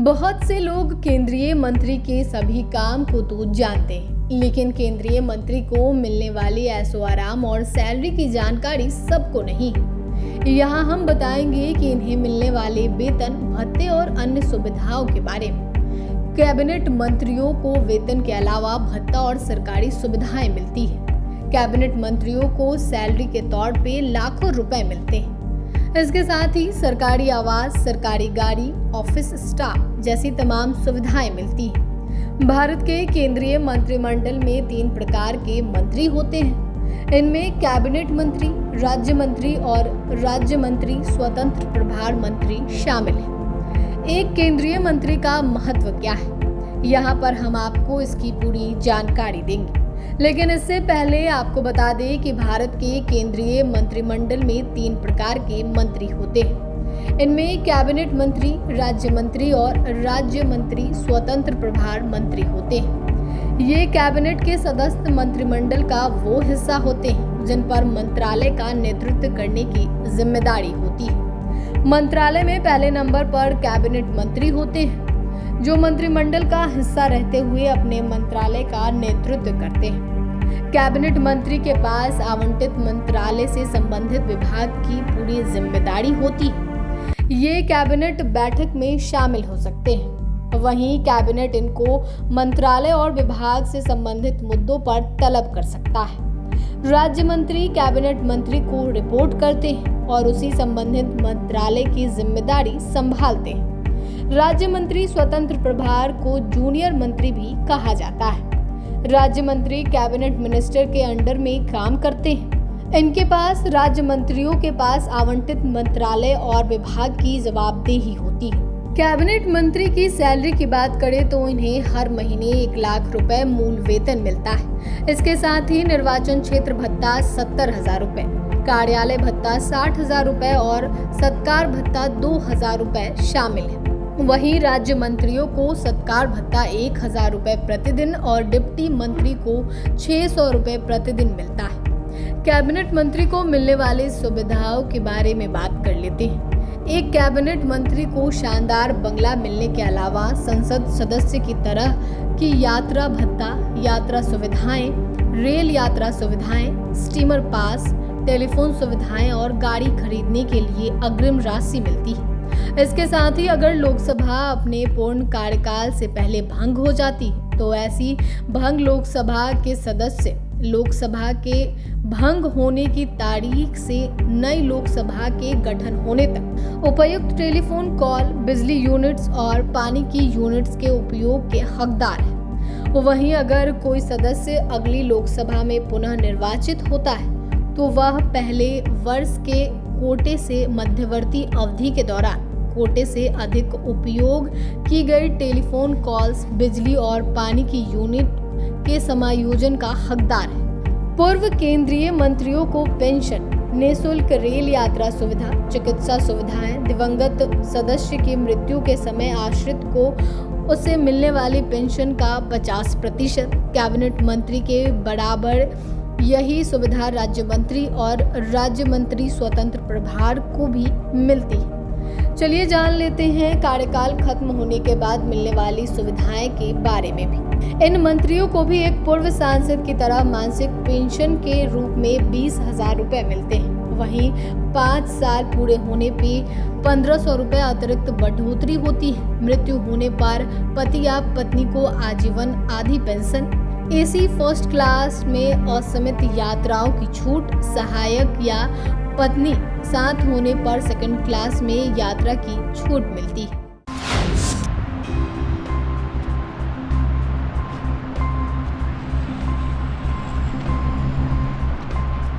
बहुत से लोग केंद्रीय मंत्री के सभी काम को तो जानते हैं, लेकिन केंद्रीय मंत्री को मिलने वाली ऐशो आराम और सैलरी की जानकारी सबको नहीं है। यहाँ हम बताएंगे कि इन्हें मिलने वाले वेतन, भत्ते और अन्य सुविधाओं के बारे में। कैबिनेट मंत्रियों को वेतन के अलावा भत्ता और सरकारी सुविधाएं मिलती है। कैबिनेट मंत्रियों को सैलरी के तौर पे लाखों रुपए मिलते हैं। इसके साथ ही सरकारी आवास, सरकारी गाड़ी, ऑफिस स्टाफ जैसी तमाम सुविधाएं मिलती हैं। भारत के केंद्रीय मंत्रिमंडल में 3 प्रकार के मंत्री होते हैं। इनमें कैबिनेट मंत्री, राज्य मंत्री और राज्य मंत्री स्वतंत्र प्रभार मंत्री शामिल हैं। एक केंद्रीय मंत्री का महत्व क्या है, यहाँ पर हम आपको इसकी पूरी जानकारी देंगे। लेकिन इससे पहले आपको बता दें कि भारत के केंद्रीय मंत्रिमंडल में 3 प्रकार के मंत्री होते हैं। इनमें कैबिनेट मंत्री, राज्य मंत्री और राज्य मंत्री स्वतंत्र प्रभार मंत्री होते हैं। ये कैबिनेट के सदस्य मंत्रिमंडल का वो हिस्सा होते हैं जिन पर मंत्रालय का नेतृत्व करने की जिम्मेदारी होती है। मंत्रालय में पहले नंबर पर कैबिनेट मंत्री होते हैं, जो मंत्रिमंडल का हिस्सा रहते हुए अपने मंत्रालय का नेतृत्व करते हैं। कैबिनेट मंत्री के पास आवंटित मंत्रालय से संबंधित विभाग की पूरी जिम्मेदारी होती है। ये कैबिनेट बैठक में शामिल हो सकते हैं। वहीं कैबिनेट इनको मंत्रालय और विभाग से संबंधित मुद्दों पर तलब कर सकता है। राज्य मंत्री कैबिनेट मंत्री को रिपोर्ट करते हैं और उसी संबंधित मंत्रालय की जिम्मेदारी संभालते हैं। राज्य मंत्री स्वतंत्र प्रभार को जूनियर मंत्री भी कहा जाता है। राज्य मंत्री कैबिनेट मिनिस्टर के अंडर में काम करते हैं। इनके पास राज्य मंत्रियों के पास आवंटित मंत्रालय और विभाग की जवाबदेही होती है। कैबिनेट मंत्री की सैलरी की बात करें तो इन्हें हर महीने 1 लाख रुपए मूल वेतन मिलता है। इसके साथ ही निर्वाचन क्षेत्र भत्ता 70,000 रुपए, कार्यालय भत्ता 60,000 रुपए और सत्कार भत्ता 2,000 रुपए शामिल है। वहीं राज्य मंत्रियों को सत्कार भत्ता 1,000 रुपए प्रतिदिन और डिप्टी मंत्री को 600 रुपए प्रतिदिन मिलता है। कैबिनेट मंत्री को मिलने वाली सुविधाओं के बारे में बात कर लेते हैं। एक कैबिनेट मंत्री को शानदार बंगला मिलने के अलावा संसद सदस्य की तरह की यात्रा भत्ता, यात्रा सुविधाएं, रेल यात्रा सुविधाएं, स्टीमर पास, टेलीफोन सुविधाएं और गाड़ी खरीदने के लिए अग्रिम राशि मिलती है। इसके साथ ही अगर लोकसभा अपने पूर्ण कार्यकाल से पहले भंग हो जाती तो ऐसी भंग लोकसभा के सदस्य लोकसभा के भंग होने की तारीख से नई लोकसभा के गठन होने तक उपयुक्त टेलीफोन कॉल, बिजली यूनिट्स और पानी की यूनिट्स के उपयोग के हकदार है। वहीं अगर कोई सदस्य अगली लोकसभा में पुनः निर्वाचित होता है तो वह पहले वर्ष के कोटे से मध्यवर्ती अवधि के दौरान कोटे से अधिक उपयोग की गई टेलीफोन कॉल्स, बिजली और पानी की यूनिट के समायोजन का हकदार है। पूर्व केंद्रीय मंत्रियों को पेंशन, निःशुल्क रेल यात्रा सुविधा, चिकित्सा सुविधाएं, दिवंगत सदस्य की मृत्यु के समय आश्रित को उससे मिलने वाली पेंशन का 50%, कैबिनेट मंत्री के बराबर यही सुविधा राज्य मंत्री और राज्य मंत्री स्वतंत्र प्रभार को भी मिलती है। चलिए जान लेते हैं कार्यकाल खत्म होने के बाद मिलने वाली सुविधाएं के बारे में भी। इन मंत्रियों को भी एक पूर्व सांसद की तरह मासिक पेंशन के रूप में 20,000 रुपए मिलते हैं। वहीं 5 साल पूरे होने पे 1,500 रुपए अतिरिक्त बढ़ोतरी होती है। मृत्यु होने पर पति या पत्नी को आजीवन आधी पेंशन, एसी फर्स्ट क्लास में असीमित यात्राओं की छूट, सहायक या पत्नी साथ होने पर सेकंड क्लास में यात्रा की छूट मिलती है।